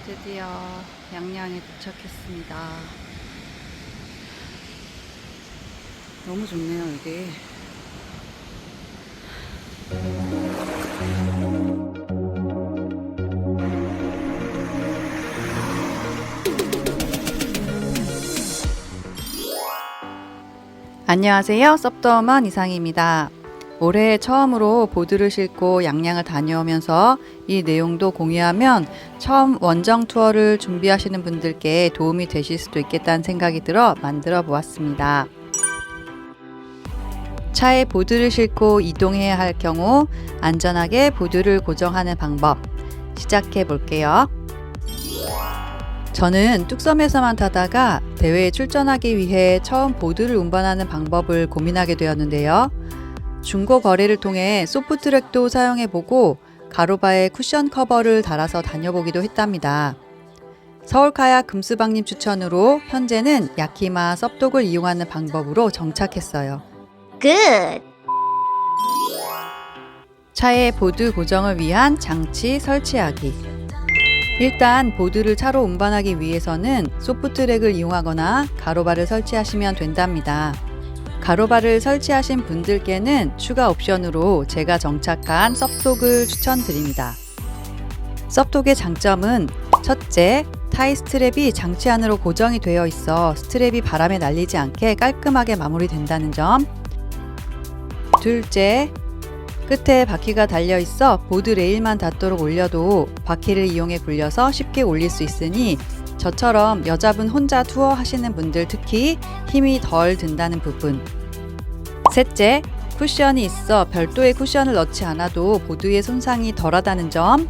드디어 양양에 도착했습니다. 너무 좋네요, 여기. 안녕하세요, 섭더먼 이상입니다. 올해 처음으로 보드를 싣고 양양을 다녀오면서 이 내용도 공유하면 처음 원정 투어를 준비하시는 분들께 도움이 되실 수도 있겠다는 생각이 들어 만들어 보았습니다. 차에 보드를 싣고 이동해야 할 경우 안전하게 보드를 고정하는 방법 시작해 볼게요. 저는 뚝섬에서만 타다가 대회에 출전하기 위해 처음 보드를 운반하는 방법을 고민하게 되었는데요. 중고 거래를 통해 소프트트랙도 사용해보고 가로바에 쿠션 커버를 달아서 다녀보기도 했답니다. 서울카약 금스방님 추천으로 현재는 야키마 섭독을 이용하는 방법으로 정착했어요. 끝! 차에 보드 고정을 위한 장치 설치하기. 일단 보드를 차로 운반하기 위해서는 소프트트랙을 이용하거나 가로바를 설치하시면 된답니다. 가로바를 설치하신 분들께는 추가 옵션으로 제가 정착한 섭독을 추천드립니다. 섭독의 장점은 첫째, 타이 스트랩이 장치 안으로 고정이 되어 있어 스트랩이 바람에 날리지 않게 깔끔하게 마무리된다는 점. 둘째, 끝에 바퀴가 달려 있어 보드 레일만 닿도록 올려도 바퀴를 이용해 굴려서 쉽게 올릴 수 있으니 저처럼 여자분 혼자 투어 하시는 분들 특히 힘이 덜 든다는 부분. 셋째, 쿠션이 있어 별도의 쿠션을 넣지 않아도 보드의 손상이 덜하다는 점.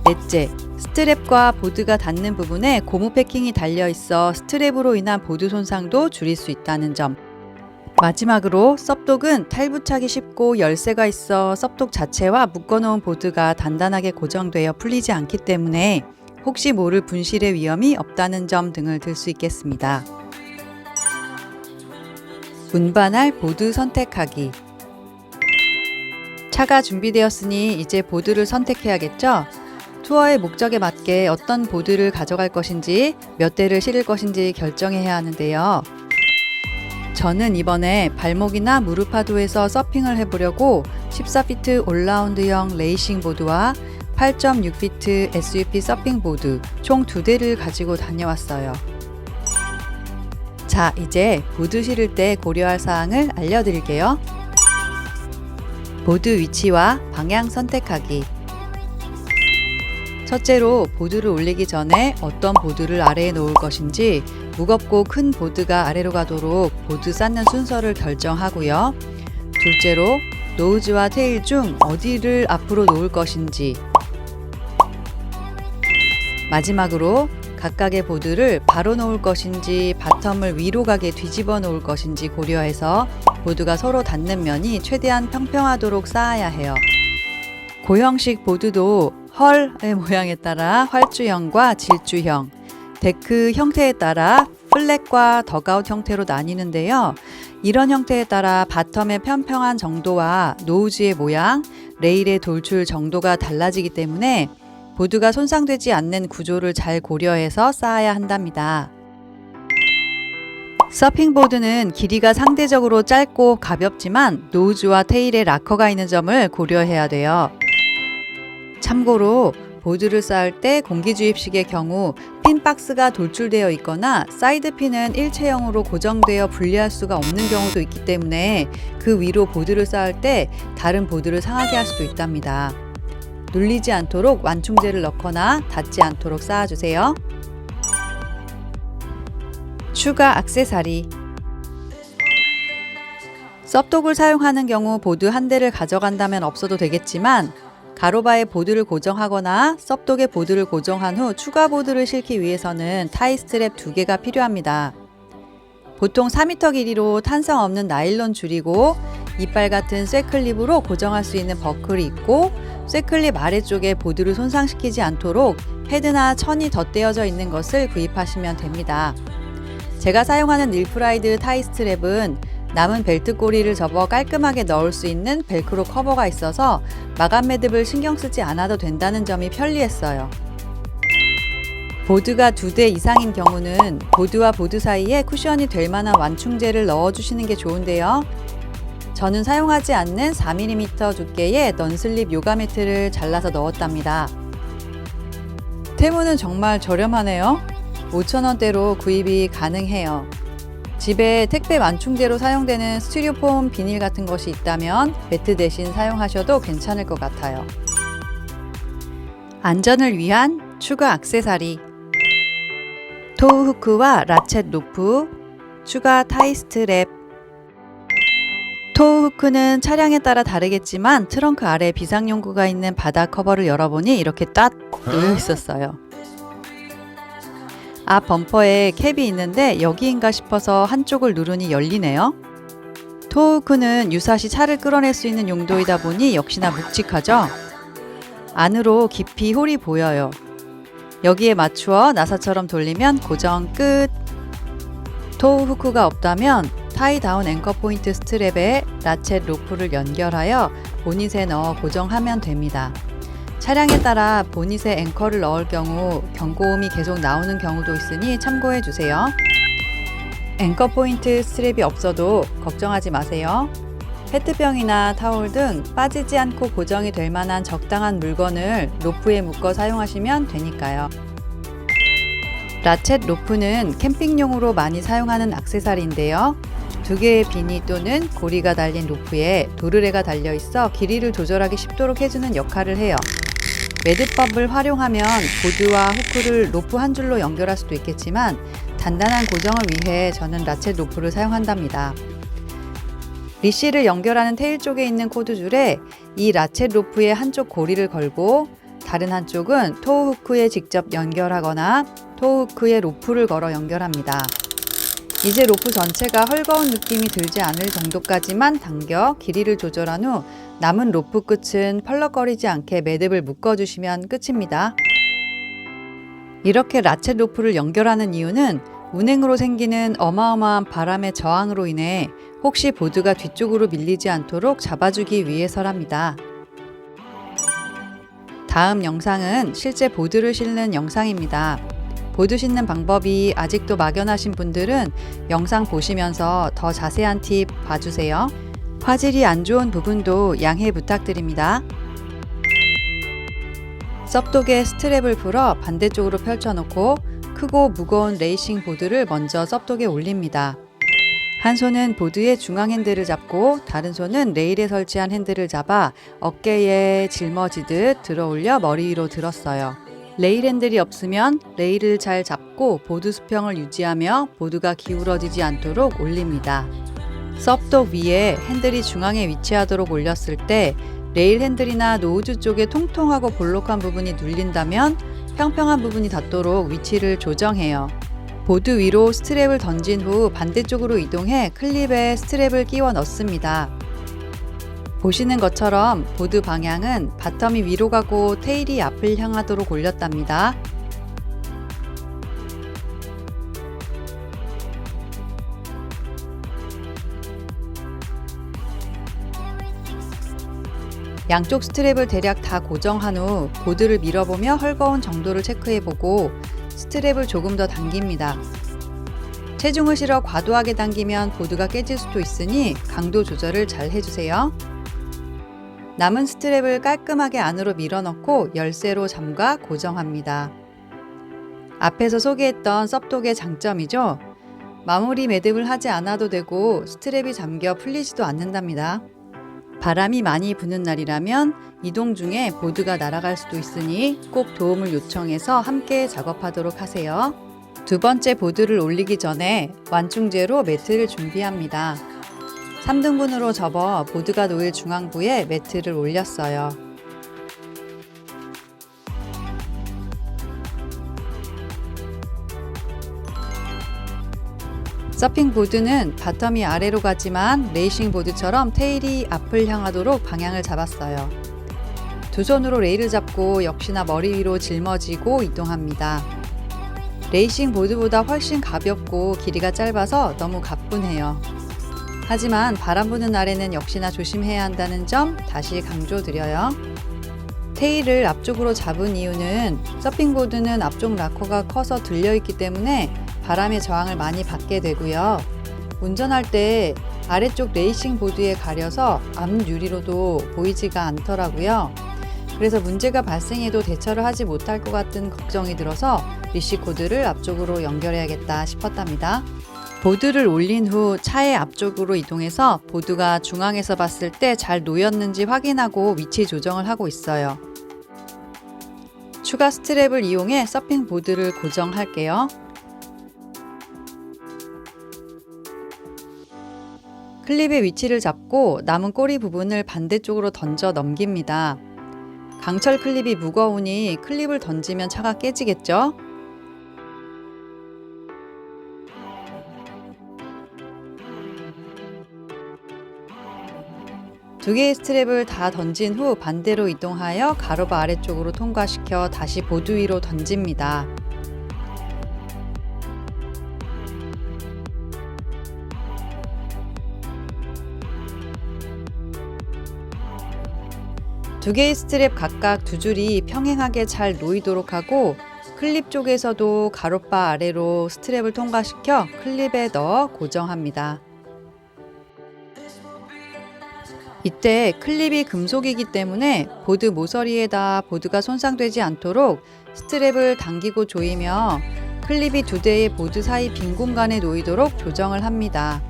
넷째, 스트랩과 보드가 닿는 부분에 고무 패킹이 달려 있어 스트랩으로 인한 보드 손상도 줄일 수 있다는 점. 마지막으로 섭독은 탈부착이 쉽고 열쇠가 있어 섭독 자체와 묶어놓은 보드가 단단하게 고정되어 풀리지 않기 때문에 혹시 모를 분실의 위험이 없다는 점 등을 들 수 있겠습니다. 운반할 보드 선택하기. 차가 준비되었으니 이제 보드를 선택해야겠죠? 투어의 목적에 맞게 어떤 보드를 가져갈 것인지 몇 대를 실을 것인지 결정해야 하는데요. 저는 이번에 발목이나 무릎 하도에서 서핑을 해보려고 14피트 올라운드형 레이싱 보드와 8.6피트 SUP 서핑 보드 총 2대를 가지고 다녀왔어요. 자, 이제 보드 실을 때 고려할 사항을 알려드릴게요. 보드 위치와 방향 선택하기. 첫째로 보드를 올리기 전에 어떤 보드를 아래에 놓을 것인지 무겁고 큰 보드가 아래로 가도록 보드 쌓는 순서를 결정하고요. 둘째로 노우즈와 테일 중 어디를 앞으로 놓을 것인지. 마지막으로 각각의 보드를 바로 놓을 것인지 바텀을 위로 가게 뒤집어 놓을 것인지 고려해서 보드가 서로 닿는 면이 최대한 평평하도록 쌓아야 해요. 고형식 보드도 헐의 모양에 따라 활주형과 질주형, 데크 형태에 따라 플랫과 덕아웃 형태로 나뉘는데요. 이런 형태에 따라 바텀의 평평한 정도와 노우즈의 모양, 레일의 돌출 정도가 달라지기 때문에 보드가 손상되지 않는 구조를 잘 고려해서 쌓아야 한답니다. 서핑보드는 길이가 상대적으로 짧고 가볍지만 노우즈와 테일에 락커가 있는 점을 고려해야 돼요. 참고로 보드를 쌓을 때 공기주입식의 경우 핀 박스가 돌출되어 있거나 사이드 핀은 일체형으로 고정되어 분리할 수가 없는 경우도 있기 때문에 그 위로 보드를 쌓을 때 다른 보드를 상하게 할 수도 있답니다. 눌리지 않도록 완충제를 넣거나 닿지 않도록 쌓아주세요. 추가 액세서리. 섭독을 사용하는 경우 보드 한 대를 가져간다면 없어도 되겠지만 가로바에 보드를 고정하거나 섭독에 보드를 고정한 후 추가 보드를 싣기 위해서는 타이 스트랩 2개가 필요합니다. 보통 4m 길이로 탄성 없는 나일론 줄이고 이빨 같은 쇠클립으로 고정할 수 있는 버클이 있고 쇠클립 아래쪽에 보드를 손상시키지 않도록 패드나 천이 덧대어져 있는 것을 구입하시면 됩니다. 제가 사용하는 닐프라이드 타이 스트랩은 남은 벨트 꼬리를 접어 깔끔하게 넣을 수 있는 벨크로 커버가 있어서 마감 매듭을 신경 쓰지 않아도 된다는 점이 편리했어요. 보드가 2대 이상인 경우는 보드와 보드 사이에 쿠션이 될 만한 완충제를 넣어주시는 게 좋은데요. 저는 사용하지 않는 4mm 두께의 넌슬립 요가 매트를 잘라서 넣었답니다. 테무는 정말 저렴하네요. 5,000원대로 구입이 가능해요. 집에 택배 완충제로 사용되는 스티로폼 비닐 같은 것이 있다면 매트 대신 사용하셔도 괜찮을 것 같아요. 안전을 위한 추가 액세서리, 토우 후크와 라쳇 로프, 추가 타이 스트랩. 토우 후크는 차량에 따라 다르겠지만 트렁크 아래 비상용구가 있는 바닥 커버를 열어보니 이렇게 딱 놓여 있었어요. 앞 범퍼에 캡이 있는데 여기인가 싶어서 한쪽을 누르니 열리네요. 토우 후크는 유사시 차를 끌어낼 수 있는 용도이다 보니 역시나 묵직하죠. 안으로 깊이 홀이 보여요. 여기에 맞추어 나사처럼 돌리면 고정 끝. 토우 후크가 없다면 타이 다운 앵커 포인트 스트랩에 라쳇 로프를 연결하여 보닛에 넣어 고정하면 됩니다. 차량에 따라 보닛에 앵커를 넣을 경우 경고음이 계속 나오는 경우도 있으니 참고해 주세요. 앵커 포인트 스트랩이 없어도 걱정하지 마세요. 페트병이나 타올 등 빠지지 않고 고정이 될 만한 적당한 물건을 로프에 묶어 사용하시면 되니까요. 라쳇 로프는 캠핑용으로 많이 사용하는 액세서리인데요. 2개의 비니 또는 고리가 달린 로프에 도르래가 달려 있어 길이를 조절하기 쉽도록 해주는 역할을 해요. 매듭법을 활용하면 보드와 후크를 로프 한 줄로 연결할 수도 있겠지만 단단한 고정을 위해 저는 라쳇 로프를 사용한답니다. 리쉬를 연결하는 테일 쪽에 있는 코드줄에 이 라쳇 로프의 한쪽 고리를 걸고 다른 한쪽은 토우 후크에 직접 연결하거나 토우 후크에 로프를 걸어 연결합니다. 이제 로프 전체가 헐거운 느낌이 들지 않을 정도까지만 당겨 길이를 조절한 후 남은 로프 끝은 펄럭거리지 않게 매듭을 묶어주시면 끝입니다. 이렇게 라쳇 로프를 연결하는 이유는 운행으로 생기는 어마어마한 바람의 저항으로 인해 혹시 보드가 뒤쪽으로 밀리지 않도록 잡아주기 위해서랍니다. 다음 영상은 실제 보드를 싣는 영상입니다. 보드 싣는 방법이 아직도 막연하신 분들은 영상 보시면서 더 자세한 팁 봐주세요. 화질이 안 좋은 부분도 양해 부탁드립니다. 섭독에 스트랩을 풀어 반대쪽으로 펼쳐놓고 크고 무거운 레이싱 보드를 먼저 섭독에 올립니다. 한 손은 보드의 중앙 핸들을 잡고 다른 손은 레일에 설치한 핸들을 잡아 어깨에 짊어지듯 들어 올려 머리 위로 들었어요. 레일 핸들이 없으면 레일을 잘 잡고 보드 수평을 유지하며 보드가 기울어지지 않도록 올립니다. 섭독 위에 핸들이 중앙에 위치하도록 올렸을 때 레일 핸들이나 노즈 쪽에 통통하고 볼록한 부분이 눌린다면 평평한 부분이 닿도록 위치를 조정해요. 보드 위로 스트랩을 던진 후 반대쪽으로 이동해 클립에 스트랩을 끼워 넣습니다. 보시는 것처럼 보드 방향은 바텀이 위로 가고 테일이 앞을 향하도록 올렸답니다. 양쪽 스트랩을 대략 다 고정한 후 보드를 밀어보며 헐거운 정도를 체크해보고 스트랩을 조금 더 당깁니다. 체중을 실어 과도하게 당기면 보드가 깨질 수도 있으니 강도 조절을 잘 해주세요. 남은 스트랩을 깔끔하게 안으로 밀어넣고 열쇠로 잠가 고정합니다. 앞에서 소개했던 섭독의 장점이죠. 마무리 매듭을 하지 않아도 되고 스트랩이 잠겨 풀리지도 않는답니다. 바람이 많이 부는 날이라면 이동 중에 보드가 날아갈 수도 있으니 꼭 도움을 요청해서 함께 작업하도록 하세요. 두 번째 보드를 올리기 전에 완충제로 매트를 준비합니다. 3등분으로 접어 보드가 놓일 중앙부에 매트를 올렸어요. 서핑 보드는 바텀이 아래로 가지만 레이싱 보드처럼 테일이 앞을 향하도록 방향을 잡았어요. 두 손으로 레일을 잡고 역시나 머리 위로 짊어지고 이동합니다. 레이싱 보드보다 훨씬 가볍고 길이가 짧아서 너무 가뿐해요. 하지만 바람 부는 날에는 역시나 조심해야 한다는 점 다시 강조드려요. 테일을 앞쪽으로 잡은 이유는 서핑보드는 앞쪽 락커가 커서 들려있기 때문에 바람의 저항을 많이 받게 되고요. 운전할 때 아래쪽 레이싱 보드에 가려서 앞 유리로도 보이지가 않더라고요. 그래서 문제가 발생해도 대처를 하지 못할 것 같은 걱정이 들어서 리시코드를 앞쪽으로 연결해야겠다 싶었답니다. 보드를 올린 후 차의 앞쪽으로 이동해서 보드가 중앙에서 봤을 때 잘 놓였는지 확인하고 위치 조정을 하고 있어요. 추가 스트랩을 이용해 서핑 보드를 고정할게요. 클립의 위치를 잡고 남은 꼬리 부분을 반대쪽으로 던져 넘깁니다. 강철 클립이 무거우니 클립을 던지면 차가 깨지겠죠? 두 개의 스트랩을 다 던진 후 반대로 이동하여 가로바 아래쪽으로 통과시켜 다시 보드 위로 던집니다. 두 개의 스트랩 각각 두 줄이 평행하게 잘 놓이도록 하고 클립 쪽에서도 가로바 아래로 스트랩을 통과시켜 클립에 넣어 고정합니다. 이때 클립이 금속이기 때문에 보드 모서리에다 보드가 손상되지 않도록 스트랩을 당기고 조이며 클립이 두 대의 보드 사이 빈 공간에 놓이도록 조정을 합니다.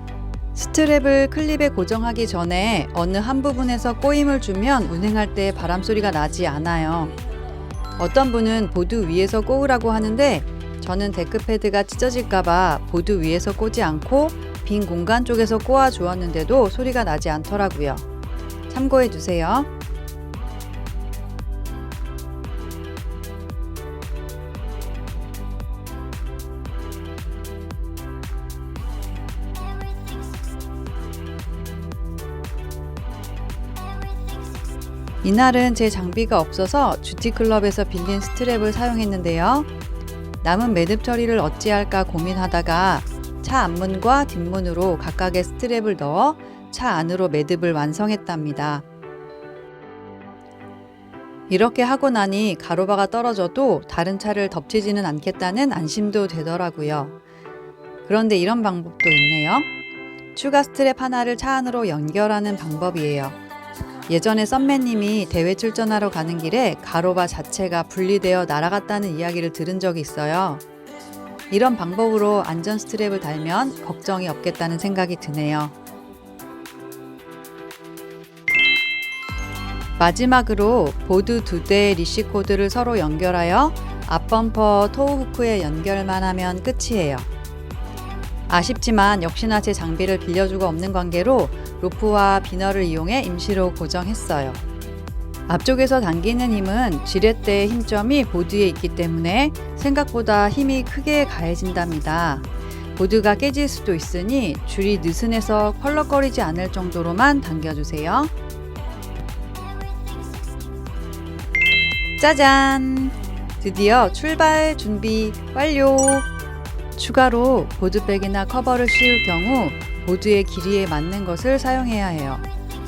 스트랩을 클립에 고정하기 전에 어느 한 부분에서 꼬임을 주면 운행할 때 바람 소리가 나지 않아요. 어떤 분은 보드 위에서 꼬으라고 하는데 저는 데크패드가 찢어질까봐 보드 위에서 꼬지 않고 빈 공간 쪽에서 꼬아 주었는데도 소리가 나지 않더라고요. 참고해 주세요. 이날은 제 장비가 없어서 듀티클럽에서 빌린 스트랩을 사용했는데요. 남은 매듭 처리를 어찌할까 고민하다가 차 앞문과 뒷문으로 각각의 스트랩을 넣어 차 안으로 매듭을 완성했답니다. 이렇게 하고 나니 가로바가 떨어져도 다른 차를 덮치지는 않겠다는 안심도 되더라고요. 그런데 이런 방법도 있네요. 추가 스트랩 하나를 차 안으로 연결하는 방법이에요. 예전에 썸매님이 대회 출전하러 가는 길에 가로바 자체가 분리되어 날아갔다는 이야기를 들은 적이 있어요. 이런 방법으로 안전 스트랩을 달면 걱정이 없겠다는 생각이 드네요. 마지막으로 보드 두 대의 리시코드를 서로 연결하여 앞범퍼 토우후크에 연결만 하면 끝이에요. 아쉽지만 역시나 제 장비를 빌려주고 없는 관계로 로프와 비너를 이용해 임시로 고정했어요. 앞쪽에서 당기는 힘은 지렛대의 힘점이 보드에 있기 때문에 생각보다 힘이 크게 가해진답니다. 보드가 깨질 수도 있으니 줄이 느슨해서 펄럭거리지 않을 정도로만 당겨주세요. 짜잔! 드디어 출발 준비 완료! 추가로 보드백이나 커버를 씌울 경우 보드의 길이에 맞는 것을 사용해야 해요.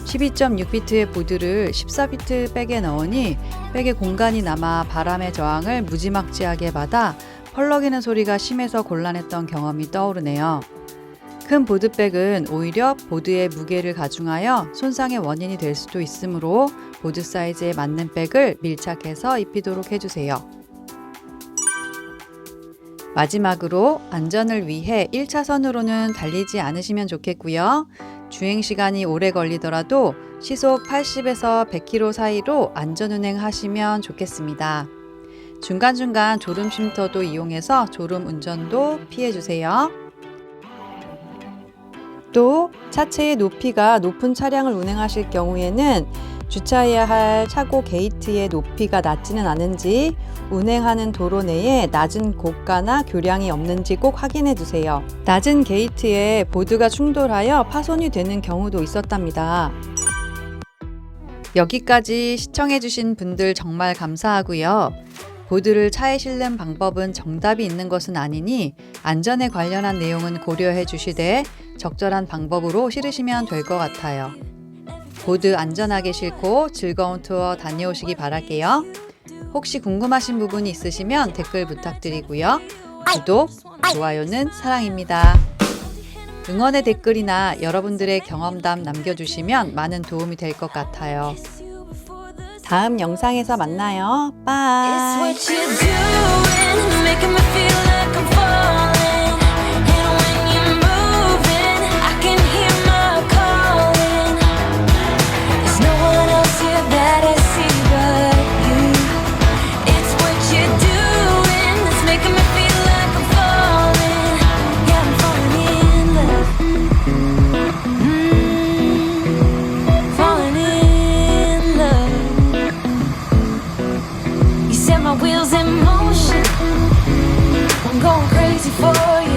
12.6피트의 보드를 14피트 백에 넣으니 백에 공간이 남아 바람의 저항을 무지막지하게 받아 펄럭이는 소리가 심해서 곤란했던 경험이 떠오르네요. 큰 보드백은 오히려 보드의 무게를 가중하여 손상의 원인이 될 수도 있으므로 보드 사이즈에 맞는 백을 밀착해서 입히도록 해주세요. 마지막으로 안전을 위해 1차선으로는 달리지 않으시면 좋겠고요. 주행시간이 오래 걸리더라도 시속 80에서 100km 사이로 안전운행 하시면 좋겠습니다. 중간중간 졸음 쉼터도 이용해서 졸음 운전도 피해주세요. 또 차체의 높이가 높은 차량을 운행하실 경우에는 주차해야 할 차고 게이트의 높이가 낮지는 않은지 운행하는 도로 내에 낮은 고가나 교량이 없는지 꼭 확인해 주세요. 낮은 게이트에 보드가 충돌하여 파손이 되는 경우도 있었답니다. 여기까지 시청해 주신 분들 정말 감사하고요. 보드를 차에 실는 방법은 정답이 있는 것은 아니니 안전에 관련한 내용은 고려해 주시되 적절한 방법으로 실으시면 될 것 같아요. 보드 안전하게 싣고 즐거운 투어 다녀오시기 바랄게요. 혹시 궁금하신 부분이 있으시면 댓글 부탁드리고요. 구독, 좋아요는 사랑입니다. 응원의 댓글이나 여러분들의 경험담 남겨주시면 많은 도움이 될 것 같아요. 다음 영상에서 만나요. 빠이. It's what you're doing, making me feel like I'm falling. And when you're moving, I can hear my calling. There's no one else here that I see but you. It's what you're doing, that's making me feel like I'm falling. Yeah, I'm falling in love. Falling in love. You set my wheels in motion. I'm going crazy for you.